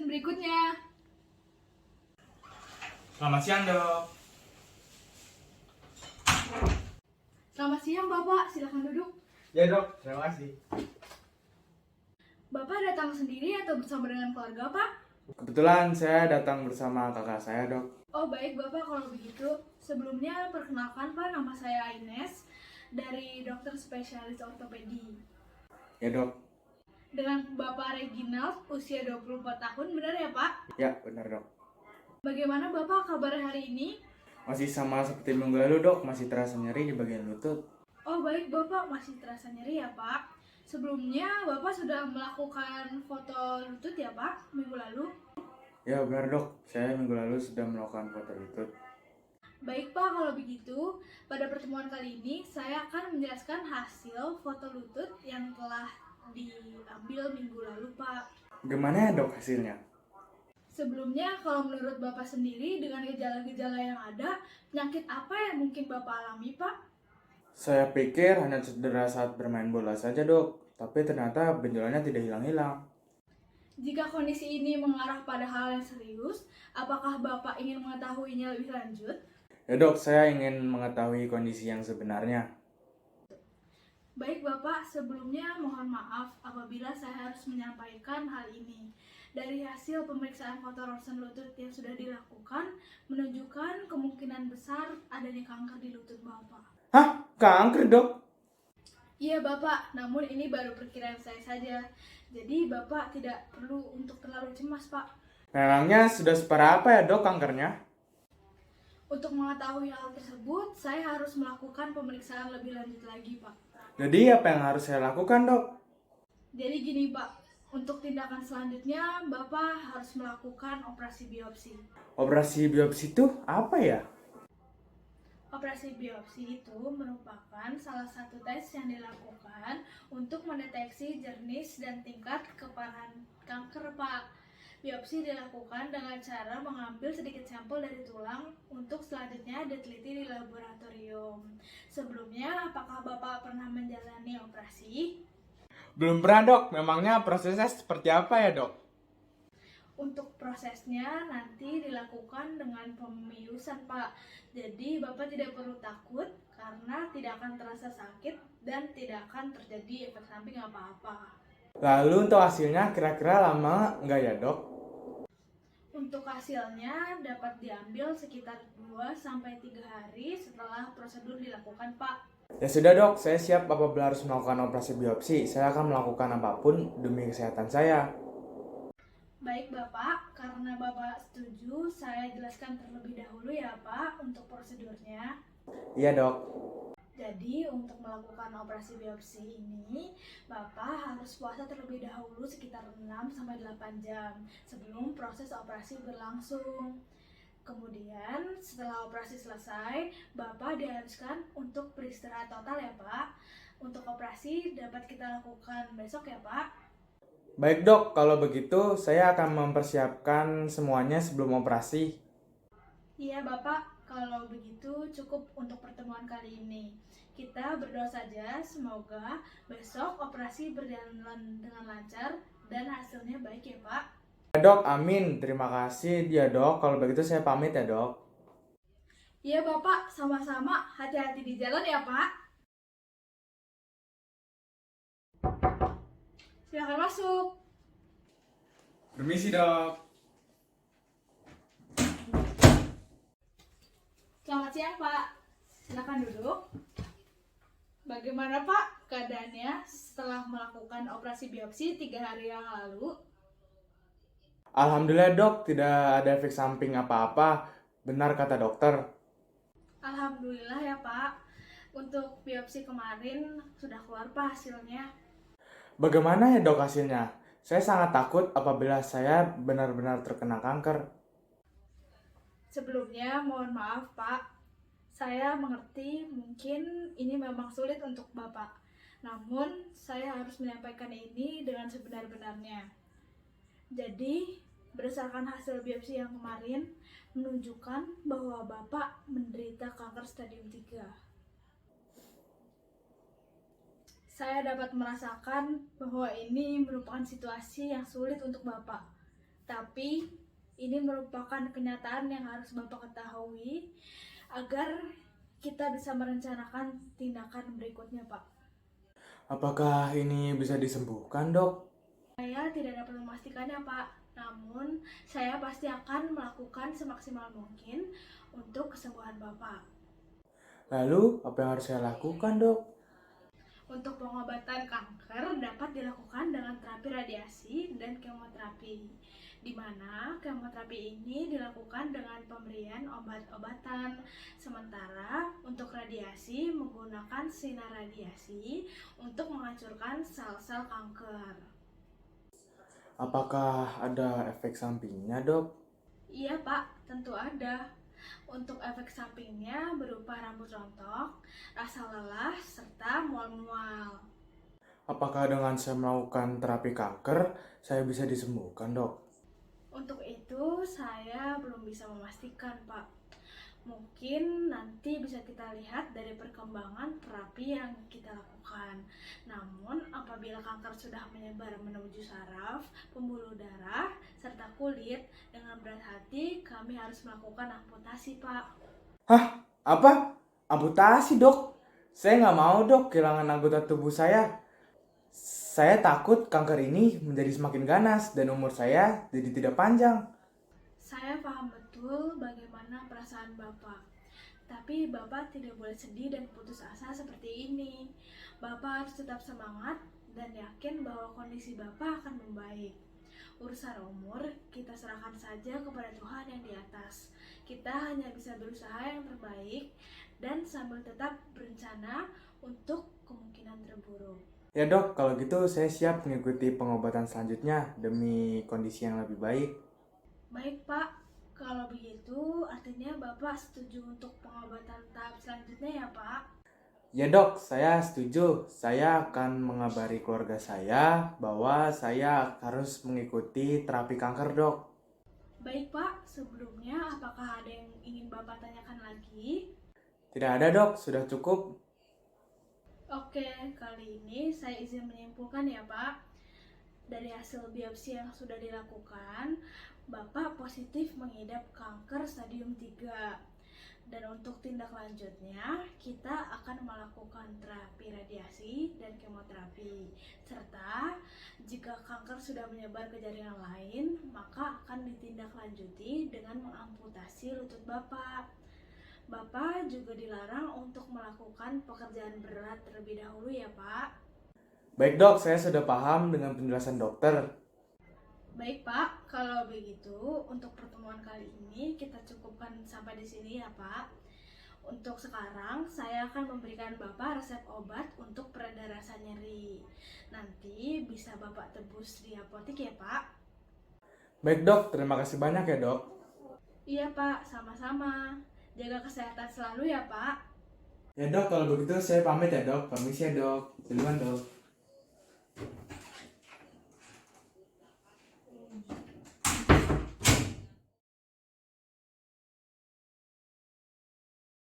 berikutnya. Selamat siang, Dok. Selamat siang Bapak, silakan duduk. Ya, Dok. Terima kasih. Bapak datang sendiri atau bersama dengan keluarga, Pak? Kebetulan saya datang bersama kakak saya, Dok. Oh baik Bapak, kalau begitu sebelumnya perkenalkan Pak, nama saya Ines dari dokter spesialis ortopedi. Ya, Dok. Dengan Bapak Reginald, usia 24 tahun, benar ya Pak? Ya, benar, Dok. Bagaimana Bapak kabar hari ini? Masih sama seperti minggu lalu, Dok. Masih terasa nyeri di bagian lutut. Oh baik Bapak, masih terasa nyeri ya Pak? Sebelumnya Bapak sudah melakukan foto lutut ya Pak, minggu lalu? Ya, benar, Dok. Saya minggu lalu sudah melakukan foto lutut. Baik Pak, kalau begitu pada pertemuan kali ini saya akan menjelaskan hasil foto lutut yang telah diambil minggu lalu Pak. Gimana ya, Dok, hasilnya? Sebelumnya, kalau menurut Bapak sendiri dengan gejala-gejala yang ada, penyakit apa yang mungkin Bapak alami Pak? Saya pikir hanya cedera saat bermain bola saja, Dok. Tapi ternyata benjolannya tidak hilang-hilang. Jika kondisi ini mengarah pada hal yang serius, apakah Bapak ingin mengetahuinya lebih lanjut? Ya, Dok, saya ingin mengetahui kondisi yang sebenarnya. Baik Bapak, sebelumnya mohon maaf apabila saya harus menyampaikan hal ini. Dari hasil pemeriksaan foto ronsen lutut yang sudah dilakukan, menunjukkan kemungkinan besar adanya kanker di lutut Bapak. Hah? Kanker, Dok? Iya Bapak, namun ini baru perkiraan saya saja. Jadi Bapak tidak perlu untuk terlalu cemas Pak. Memangnya sudah separah apa ya, Dok, kankernya? Untuk mengetahui hal tersebut, saya harus melakukan pemeriksaan lebih lanjut lagi Pak. Jadi apa yang harus saya lakukan, Dok? Jadi gini Pak, untuk tindakan selanjutnya Bapak harus melakukan operasi biopsi. Operasi biopsi itu apa ya? Operasi biopsi itu merupakan salah satu tes yang dilakukan untuk mendeteksi jenis dan tingkat keparahan kanker Pak. Biopsi dilakukan dengan cara mengambil sedikit sampel dari tulang untuk selanjutnya diteliti di laboratorium. Sebelumnya, apakah Bapak pernah menjalani operasi? Belum pernah, Dok. Memangnya prosesnya seperti apa ya, Dok? Untuk prosesnya nanti dilakukan dengan pembiusan Pak. Jadi Bapak tidak perlu takut karena tidak akan terasa sakit dan tidak akan terjadi efek samping apa-apa. Lalu untuk hasilnya kira-kira lama nggak ya, Dok? Untuk hasilnya dapat diambil sekitar 2-3 hari setelah prosedur dilakukan Pak. Ya sudah, Dok. Saya siap apabila harus melakukan operasi biopsi. Saya akan melakukan apapun demi kesehatan saya. Baik Bapak, karena Bapak setuju, saya jelaskan terlebih dahulu ya Pak untuk prosedurnya. Iya, Dok. Jadi untuk melakukan operasi biopsi ini, Bapak harus puasa terlebih dahulu sekitar 6-8 jam sebelum proses operasi berlangsung. Kemudian setelah operasi selesai, Bapak diharuskan untuk beristirahat total ya Pak. Untuk operasi dapat kita lakukan besok ya Pak. Baik, Dok. Kalau begitu, saya akan mempersiapkan semuanya sebelum operasi. Iya Bapak, kalau begitu cukup untuk pertemuan kali ini. Kita berdoa saja semoga besok operasi berjalan dengan lancar dan hasilnya baik ya Pak. Ya, Dok. Amin. Terima kasih ya, Dok. Kalau begitu saya pamit ya, Dok. Iya Bapak, sama-sama. Hati-hati di jalan ya Pak. Silakan masuk. Permisi, Dok. Selamat siang Pak. Silakan duduk. Bagaimana Pak keadaannya setelah melakukan operasi biopsi 3 hari yang lalu? Alhamdulillah, Dok. Tidak ada efek samping apa-apa. Benar kata dokter. Alhamdulillah ya Pak. Untuk biopsi kemarin sudah keluar Pak hasilnya. Bagaimana ya, Dok, hasilnya? Saya sangat takut apabila saya benar-benar terkena kanker. Sebelumnya mohon maaf Pak. Saya mengerti mungkin ini memang sulit untuk Bapak. Namun saya harus menyampaikan ini dengan sebenar-benarnya. Jadi berdasarkan hasil biopsi yang kemarin menunjukkan bahwa Bapak menderita kanker stadium 3. Saya dapat merasakan bahwa ini merupakan situasi yang sulit untuk Bapak. Tapi ini merupakan kenyataan yang harus Bapak ketahui agar kita bisa merencanakan tindakan berikutnya, Pak. Apakah ini bisa disembuhkan, Dok? Saya tidak dapat memastikannya, Pak. Namun, saya pasti akan melakukan semaksimal mungkin untuk kesembuhan Bapak. Lalu, apa yang harus saya lakukan, Dok? Untuk pengobatan kanker dapat dilakukan dengan terapi radiasi dan kemoterapi, di mana kemoterapi ini dilakukan dengan pemberian obat-obatan, sementara untuk radiasi menggunakan sinar radiasi untuk menghancurkan sel-sel kanker. Apakah ada efek sampingnya, Dok? Iya, Pak, tentu ada. Untuk efek sampingnya berupa rambut rontok, rasa lelah, serta mual-mual. Apakah dengan saya melakukan terapi kanker, saya bisa disembuhkan, Dok? Untuk itu saya belum bisa memastikan, Pak. Mungkin nanti bisa kita lihat dari perkembangan terapi yang kita lakukan. Namun, apabila kanker sudah menyebar menuju saraf, pembuluh darah, serta kulit, dengan berat hati kami harus melakukan amputasi, Pak. Hah? Apa? Amputasi, Dok? Saya nggak mau, Dok, kehilangan anggota tubuh saya. Saya takut kanker ini menjadi semakin ganas dan umur saya jadi tidak panjang. Saya paham betul bagaimana perasaan Bapak. Tapi Bapak tidak boleh sedih dan putus asa seperti ini. Bapak harus tetap semangat dan yakin bahwa kondisi Bapak akan membaik. Urusan umur kita serahkan saja kepada Tuhan yang di atas. Kita hanya bisa berusaha yang terbaik dan sambil tetap berencana untuk kemungkinan terburuk. Ya, Dok, kalau gitu saya siap mengikuti pengobatan selanjutnya demi kondisi yang lebih baik. Baik, Pak. Kalau begitu, artinya Bapak setuju untuk pengobatan tahap selanjutnya ya, Pak? Ya, Dok, saya setuju. Saya akan mengabari keluarga saya bahwa saya harus mengikuti terapi kanker, Dok. Baik, Pak. Sebelumnya, apakah ada yang ingin Bapak tanyakan lagi? Tidak ada, Dok, sudah cukup. Oke, kali ini saya izin menyimpulkan ya, Pak. Dari hasil biopsi yang sudah dilakukan, Bapak positif mengidap kanker stadium 3. Dan untuk tindak lanjutnya, kita akan melakukan terapi radiasi dan kemoterapi. Serta, jika kanker sudah menyebar ke jaringan lain, maka akan ditindaklanjuti dengan mengamputasi lutut Bapak. Bapak juga dilarang untuk melakukan pekerjaan berat terlebih dahulu ya, Pak. Baik, Dok, saya sudah paham dengan penjelasan dokter. Baik, Pak. Kalau begitu, untuk pertemuan kali ini kita cukupkan sampai di sini ya, Pak. Untuk sekarang, saya akan memberikan Bapak resep obat untuk pereda rasa nyeri. Nanti bisa Bapak tebus di apotek ya, Pak. Baik, Dok, terima kasih banyak ya, Dok. Iya, Pak. Sama-sama. Jaga kesehatan selalu ya, Pak. Ya, Dok, kalau begitu saya pamit ya, Dok. Permisi ya, Dok. Duluan, Dok.